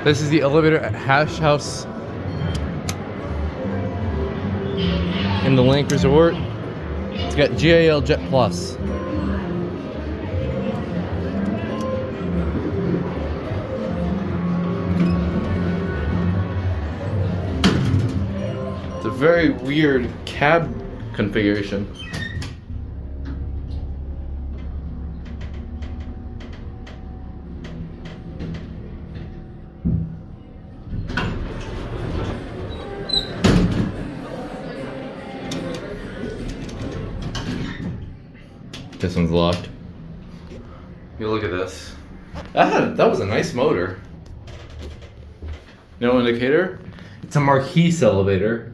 This is the elevator at Hash House in the LINQ Resort. It's got GAL JetPlus. It's a very weird cab configuration. This one's locked. You look at this. That was a nice motor. No indicator. It's a Marquis elevator.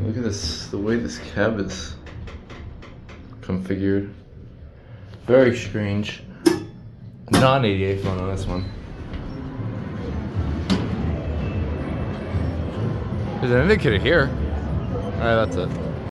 Look at this, the way this cab is configured. Very strange. Non-ADA phone on this one. There's an indicator here. Alright, that's it.